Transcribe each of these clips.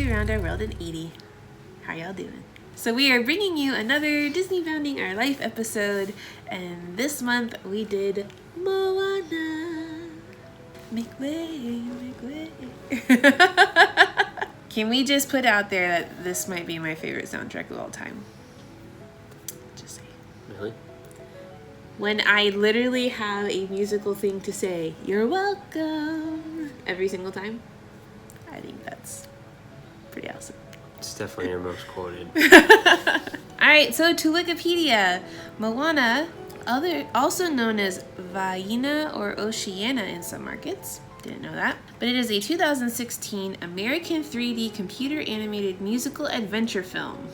you around our world in 80. How y'all doing? So we are bringing you another Disney Founding Our Life episode, and this month we did Moana. Make way, make way. Can we just put out there that this might be my favorite soundtrack of all time? Just say. Really? When I literally have a musical thing to say, "You're welcome," every single time, I think that's pretty awesome. It's definitely your most quoted. Alright, so to Wikipedia, Moana, also known as Vaina or Oceana in some markets, didn't know that, but it is a 2016 American 3D computer animated musical adventure film.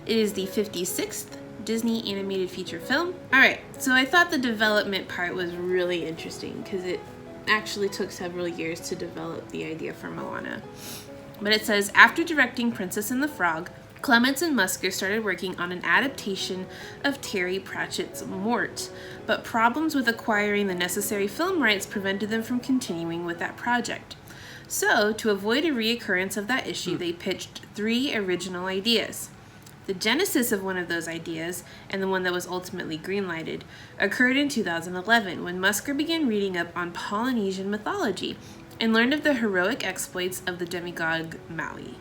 It is the 56th Disney animated feature film. Alright, so I thought the development part was really interesting because it actually took several years to develop the idea for Moana. But it says, after directing Princess and the Frog, Clements and Musker started working on an adaptation of Terry Pratchett's Mort, but problems with acquiring the necessary film rights prevented them from continuing with that project. So, to avoid a reoccurrence of that issue, they pitched 3 original ideas. The genesis of one of those ideas, and the one that was ultimately greenlighted, occurred in 2011 when Musker began reading up on Polynesian mythology and learned of the heroic exploits of the demigod Maui.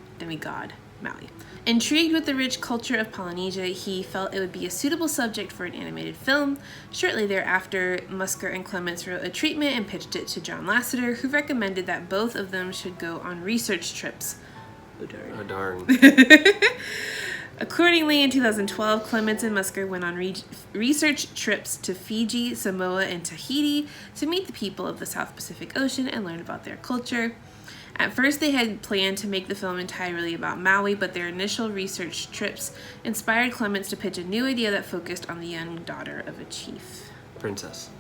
Intrigued with the rich culture of Polynesia, he felt it would be a suitable subject for an animated film. Shortly thereafter, Musker and Clements wrote a treatment and pitched it to John Lasseter, who recommended that both of them should go on research trips. Oh, darn. Accordingly, in 2012, Clements and Musker went on research trips to Fiji, Samoa, and Tahiti to meet the people of the South Pacific Ocean and learn about their culture. At first, they had planned to make the film entirely about Maui, but their initial research trips inspired Clements to pitch a new idea that focused on the young daughter of a chief. Princess.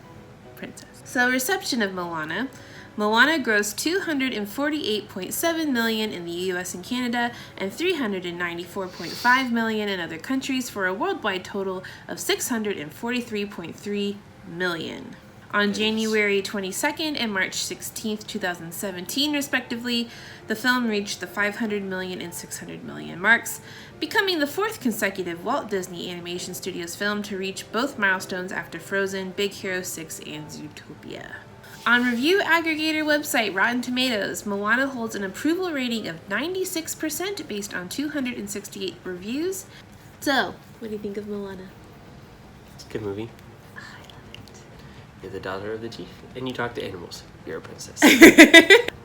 So, reception of Moana. Moana grossed $248.7 million in the US and Canada and $394.5 million in other countries for a worldwide total of $643.3 million. On January 22nd and March 16th, 2017, respectively, the film reached the $500 million and $600 million marks, becoming the 4th consecutive Walt Disney Animation Studios film to reach both milestones after Frozen, Big Hero 6, and Zootopia. On review aggregator website Rotten Tomatoes, Moana holds an approval rating of 96% based on 268 reviews. So, what do you think of Moana? It's a good movie. I love it. You're the daughter of the chief, and you talk to animals. You're a princess.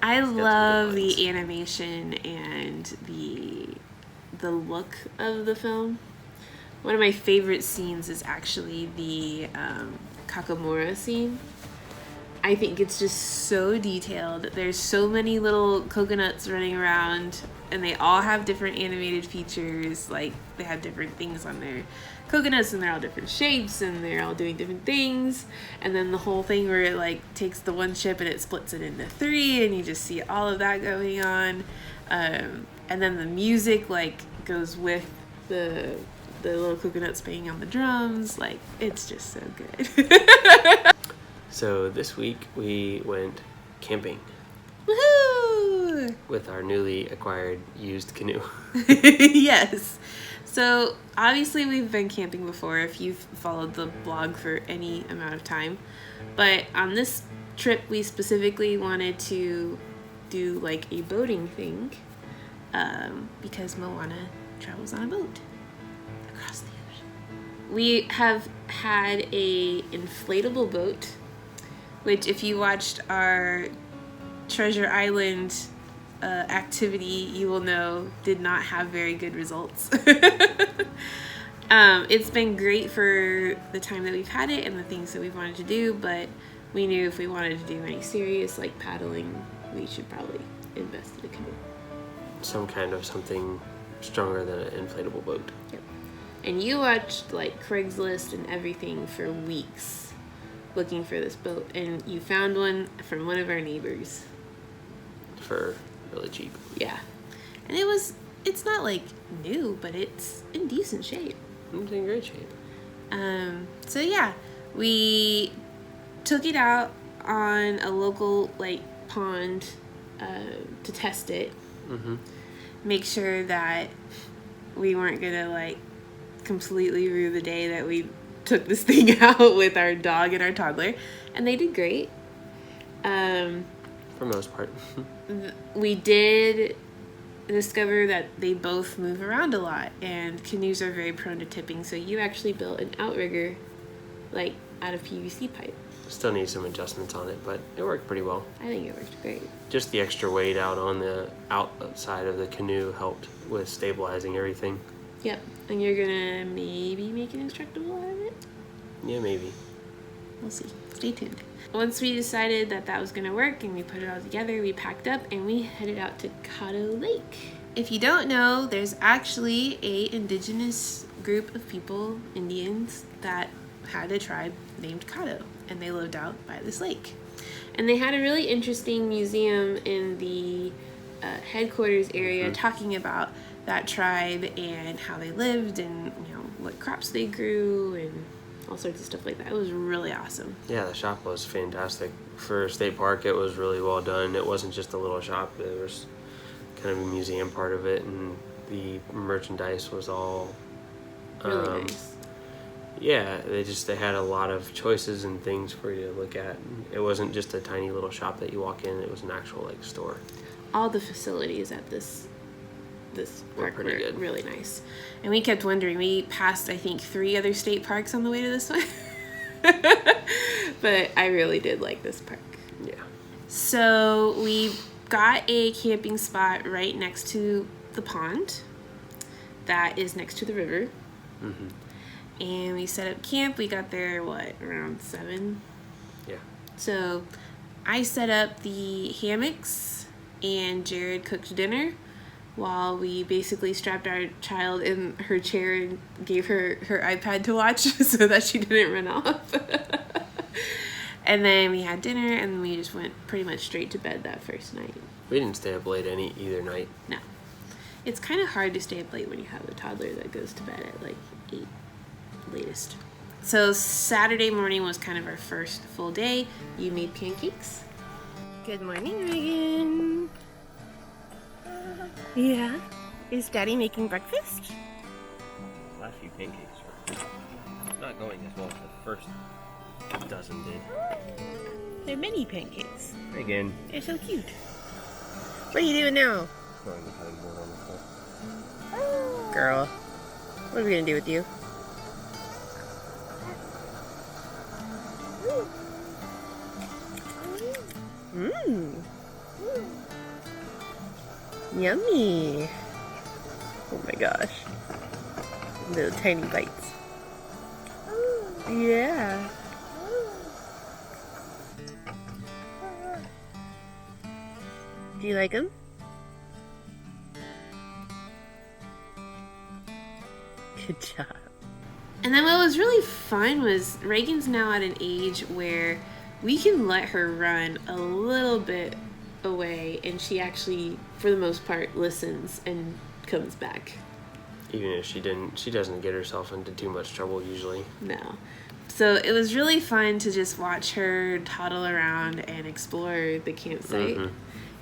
I love the animation and the look of the film. One of my favorite scenes is actually the Kakamora scene. I think it's just so detailed. There's so many little coconuts running around, and they all have different animated features. Like, they have different things on their coconuts, and they're all different shapes, and they're all doing different things. And then the whole thing where it, like, takes the one ship and it splits it into 3, and you just see all of that going on. And then the music, like, goes with the little coconuts banging on the drums. Like, it's just so good. So this week we went camping. Woohoo! With our newly acquired used canoe. Yes. So obviously we've been camping before if you've followed the blog for any amount of time. But on this trip we specifically wanted to do like a boating thing because Moana travels on a boat across the ocean. We have had a inflatable boat, which if you watched our Treasure Island activity, you will know did not have very good results. It's been great for the time that we've had it and the things that we've wanted to do, but we knew if we wanted to do any serious like paddling, we should probably invest in a canoe. Some kind of something stronger than an inflatable boat. Yep. And you watched like Craigslist and everything for weeks looking for this boat, and you found one from one of our neighbors For really cheap. Yeah. And it's not like new, but it's in decent shape. It's in great shape. So yeah, we took it out on a local like pond to test it. Mm-hmm. make sure that we weren't gonna like completely rue the day that we took this thing out with our dog and our toddler, and they did great. For most part. We did discover that they both move around a lot, and canoes are very prone to tipping, so you actually built an outrigger like out of PVC pipe. Still need some adjustments on it, but it worked pretty well. I think it worked great. Just the extra weight out on the outside of the canoe helped with stabilizing everything. Yep, and you're gonna maybe make an instructable out of it? Yeah, maybe. We'll see. Stay tuned. Once we decided that that was going to work and we put it all together, we packed up and we headed out to Canoe Lake. If you don't know, there's actually a indigenous group of people, Indians, that had a tribe named Canoe, and they lived out by this lake. And they had a really interesting museum in the headquarters area talking about that tribe and how they lived and, you know, what crops they grew and all sorts of stuff like that. It was really awesome. Yeah, the shop was fantastic. For a state park, it was really well done. It wasn't just a little shop. There was kind of a museum part of it, and the merchandise was all Really nice. Yeah, they had a lot of choices and things for you to look at. It wasn't just a tiny little shop that you walk in. It was an actual like store. All the facilities at this park were pretty good. really nice. And we kept wondering, we passed I think 3 other state parks on the way to this one. But I really did like this park. Yeah. So we got a camping spot right next to the pond that is next to the river. And we set up camp. We got there, around 7? Yeah. So I set up the hammocks and Jared cooked dinner while we basically strapped our child in her chair and gave her iPad to watch so that she didn't run off. And then we had dinner and we just went pretty much straight to bed that first night. We didn't stay up late either night. No. It's kind of hard to stay up late when you have a toddler that goes to bed at like 8 latest. So Saturday morning was kind of our first full day. You made pancakes. Good morning, Megan. Yeah? Is Daddy making breakfast? Last few pancakes are not going as well as the first dozen did. They're mini pancakes. Again. They're so cute. What are you doing now? Throwing the cutting board on the floor. Girl, what are we gonna do with you? Mmm. Yummy. Oh my gosh. Little tiny bites. Yeah. Do you like them? Good job. And then what was really fun was Reagan's now at an age where we can let her run a little bit away and she actually, for the most part, listens and comes back. Even if she doesn't get herself into too much trouble usually. No. So it was really fun to just watch her toddle around and explore the campsite.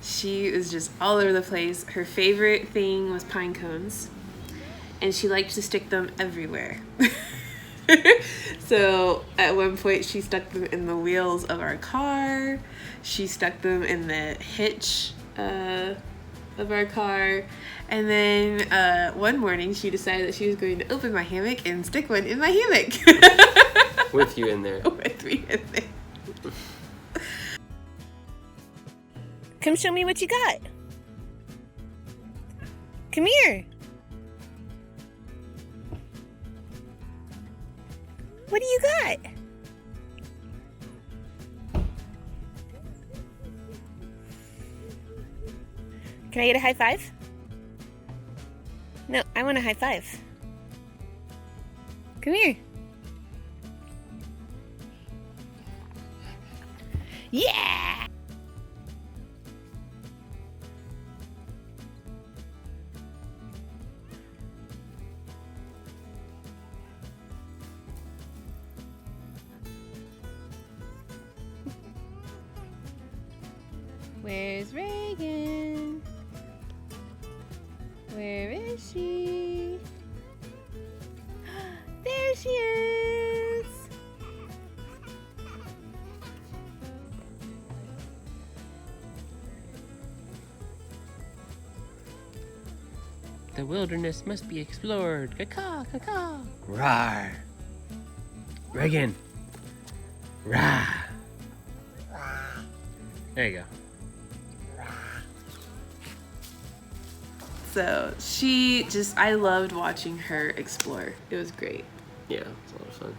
She was just all over the place. Her favorite thing was pine cones, and she liked to stick them everywhere. So at one point she stuck them in the wheels of our car. She stuck them in the hitch of our car. And then one morning she decided that she was going to open my hammock and stick one in my hammock. With you in there. With me in there. Come show me what you got. Come here. What do you got? Can I get a high five? No, I want a high five. Come here. Yeah! Where's Reagan? Where is she? There she is! The wilderness must be explored. Caw, caw, caw. Roar. Reagan. Rah. There you go. So I loved watching her explore. It was great. Yeah, it's a lot of fun.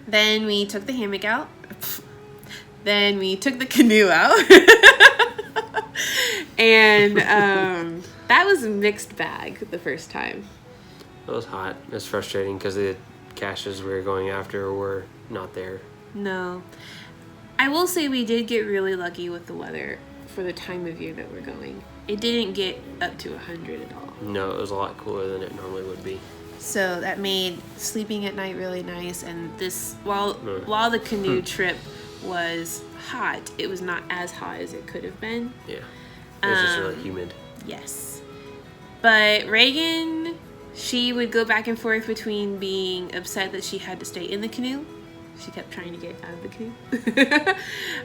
Then we took the hammock out. Then we took the canoe out. And that was a mixed bag the first time. It was hot. It was frustrating because the caches we were going after were not there. No. I will say we did get really lucky with the weather for the time of year that we're going. It didn't get up to 100 at all. No, it was a lot cooler than it normally would be. So that made sleeping at night really nice. And this, while the canoe trip was hot, it was not as hot as it could have been. Yeah. It was just really humid. Yes. But Reagan, she would go back and forth between being upset that she had to stay in the canoe. She kept trying to get out of the canoe.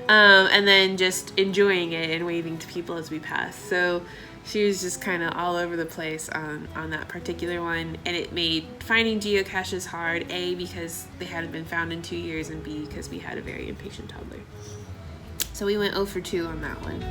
And then just enjoying it and waving to people as we passed. So she was just kind of all over the place on that particular one. And it made finding geocaches hard, A, because they hadn't been found in 2 years, and B, because we had a very impatient toddler. So we went 0 for 2 on that one.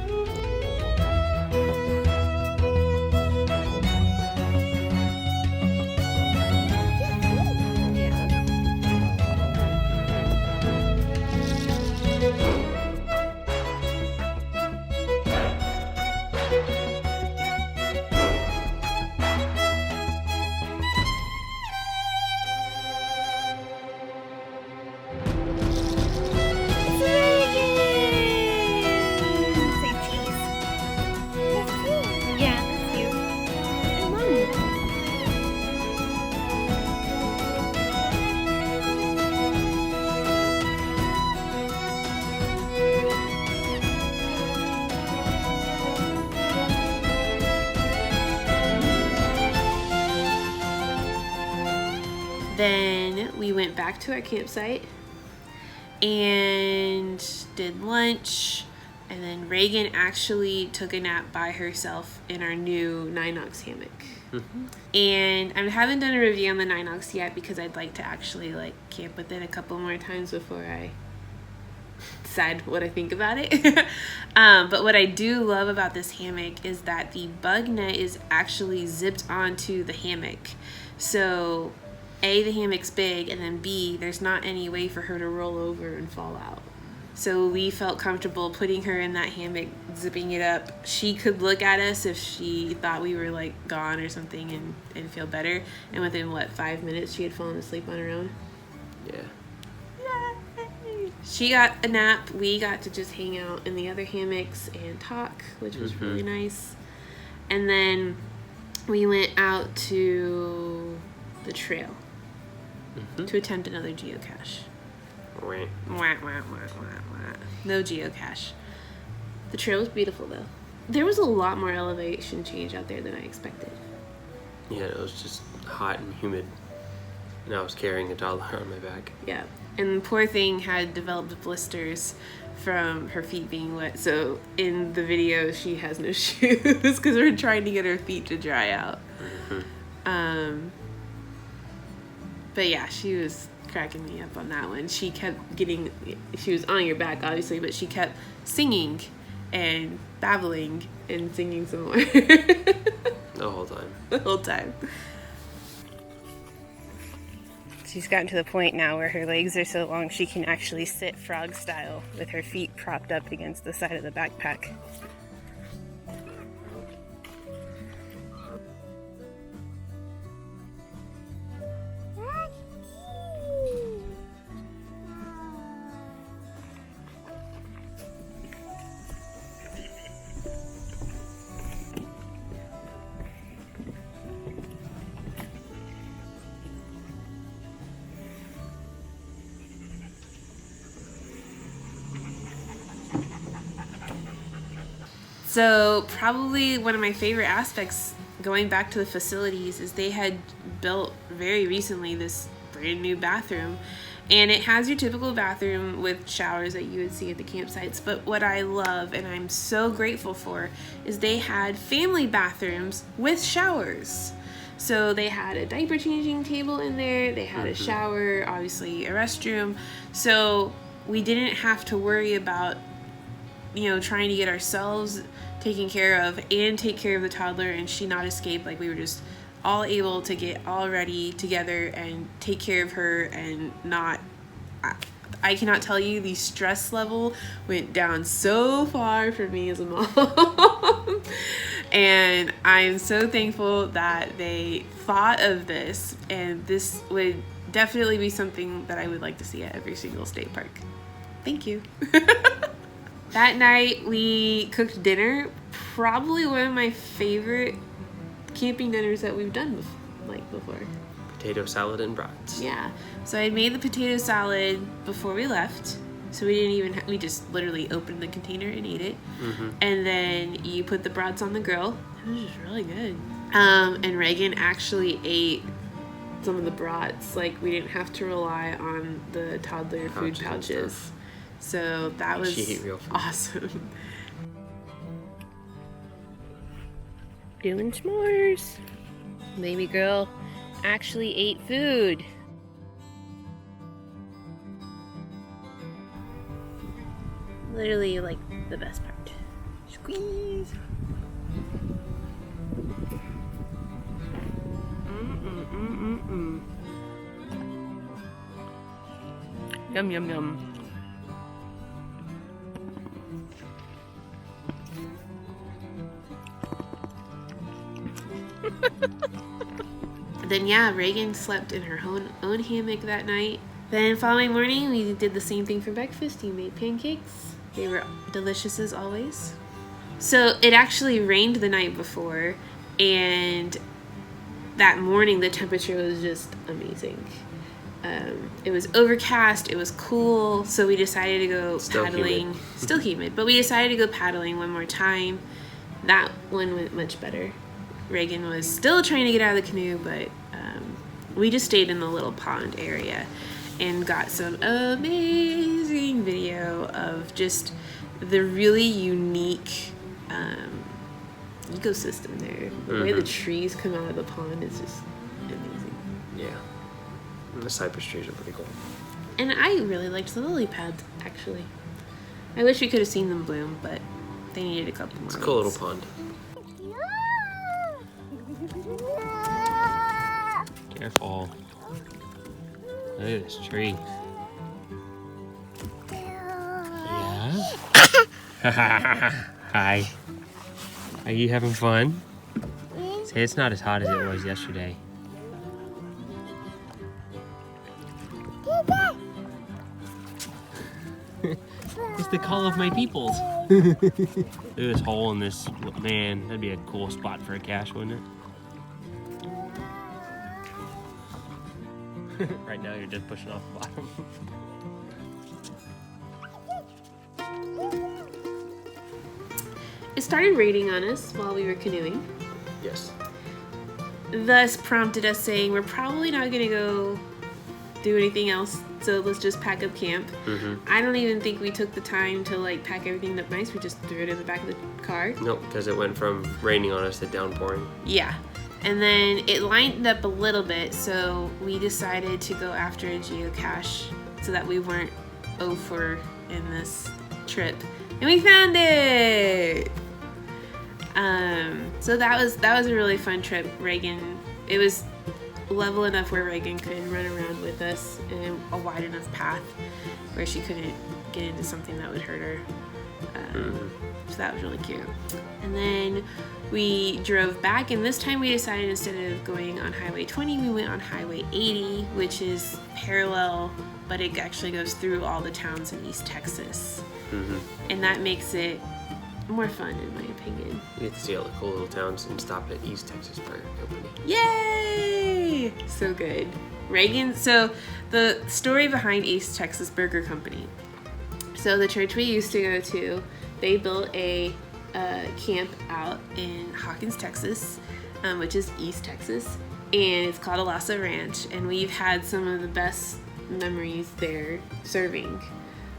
Then we went back to our campsite and did lunch, and then Reagan actually took a nap by herself in our new Ninox hammock. Mm-hmm. And I haven't done a review on the Ninox yet because I'd like to actually camp with it a couple more times before I decide what I think about it. But what I do love about this hammock is that the bug net is actually zipped onto the hammock. So A, the hammock's big, and then B, there's not any way for her to roll over and fall out. So we felt comfortable putting her in that hammock, zipping it up. She could look at us if she thought we were gone or something and feel better. And within 5 minutes she had fallen asleep on her own. Yeah. Yay! She got a nap. We got to just hang out in the other hammocks and talk, which was really nice. And then we went out to the trail to attempt another geocache. Wah. Wah, wah, wah, wah, wah. No geocache. The trail was beautiful though. There was a lot more elevation change out there than I expected. Yeah, it was just hot and humid. And I was carrying a toddler on my back. Yeah. And the poor thing had developed blisters from her feet being wet. So in the video, she has no shoes because we're trying to get her feet to dry out. But yeah, she was cracking me up on that one. She was on your back obviously, but she kept singing and babbling and singing some more. The whole time. The whole time. She's gotten to the point now where her legs are so long she can actually sit frog style with her feet propped up against the side of the backpack. So probably one of my favorite aspects going back to the facilities, is they had built very recently this brand new bathroom, and it has your typical bathroom with showers that you would see at the campsites. But what I love and I'm so grateful for is they had family bathrooms with showers. So they had a diaper changing table in there, they had a shower, obviously a restroom. So we didn't have to worry about, trying to get ourselves taken care of and take care of the toddler and she not escape. Like, we were just all able to get all ready together and take care of her and not, I cannot tell you, the stress level went down so far for me as a mom. And I'm so thankful that they thought of this, and this would definitely be something that I would like to see at every single state park. Thank you. That night we cooked dinner, probably one of my favorite camping dinners that we've done before. Potato salad and brats. Yeah. So I made the potato salad before we left. So we didn't even we just literally opened the container and ate it. And then you put the brats on the grill. It was just really good. And Reagan actually ate some of the brats. Like, we didn't have to rely on the toddler food pouches. So that was awesome. Doing s'mores. Baby girl actually ate food. Literally, like, the best part. Squeeze. Yum, yum, yum. Then yeah, Reagan slept in her own hammock that night. Then following morning, we did the same thing for breakfast. You made pancakes. They were delicious as always. So it actually rained the night before, and that morning the temperature was just amazing. It was overcast, it was cool, so we decided to go paddling. Still humid, but we decided to go paddling one more time. That one went much better. Reagan was still trying to get out of the canoe, but we just stayed in the little pond area and got some amazing video of just the really unique ecosystem there. The way the trees come out of the pond is just amazing. Yeah. And the cypress trees are pretty cool. And I really liked the lily pads, actually. I wish we could have seen them bloom, but they needed a couple more. It's a cool little pond. Careful. Look at this tree. Yeah? Hi. Are you having fun? Say it's not as hot as it was yesterday. It's the call of my peoples. Look at this hole in this, man, that'd be a cool spot for a cache, wouldn't it? Right now you're just pushing off the bottom. It started raining on us while we were canoeing. Yes. Thus prompted us saying, we're probably not going to go do anything else, so let's just pack up camp. I don't even think we took the time to like pack everything up nice. We just threw it in the back of the car. Nope, because it went from raining on us to downpouring. Yeah. And then it lined up a little bit, so we decided to go after a geocache so that we weren't 0-for in this trip. And we found it! So that was a really fun trip. Reagan, it was level enough where Reagan could run around with us in a wide enough path where she couldn't get into something that would hurt her. So that was really cute. And then we drove back, and this time we decided instead of going on Highway 20, we went on Highway 80, which is parallel, but it actually goes through all the towns in East Texas. And that makes it more fun, in my opinion. You get to see all the cool little towns and stop at East Texas Burger Company. Yay! So good. Reagan, so the story behind East Texas Burger Company. So the church we used to go to, they built a camp out in Hawkins, Texas. which is East Texas, and it's called Alasa Ranch, and we've had some of the best memories there serving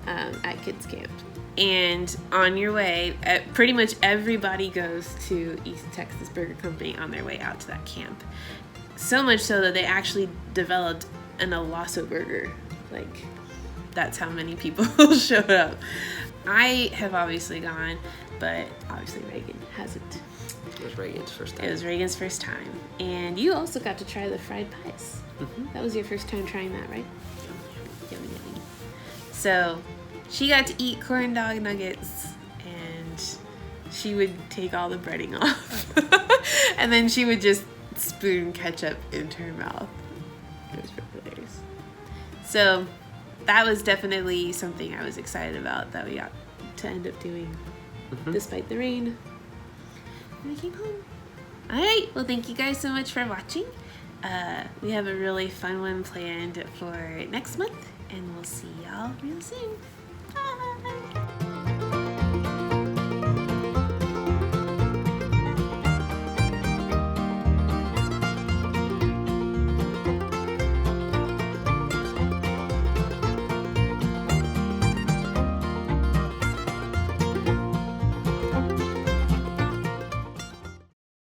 at kids camp. And on your way, pretty much everybody goes to East Texas Burger Company on their way out to that camp. So much so that they actually developed an Alaso burger. Like, that's how many people showed up. I have obviously gone, but obviously Reagan hasn't. It was Reagan's first time. It was Reagan's first time. And you also got to try the fried pies. Mm-hmm. That was your first time trying that, right? Yummy, yummy. So she got to eat corn dog nuggets, and she would take all the breading off. And then she would just spoon ketchup into her mouth. It was really hilarious. So that was definitely something I was excited about that we got to end up doing despite the rain. And we came home. Alright, well, thank you guys so much for watching. We have a really fun one planned for next month, and we'll see y'all real soon. Bye!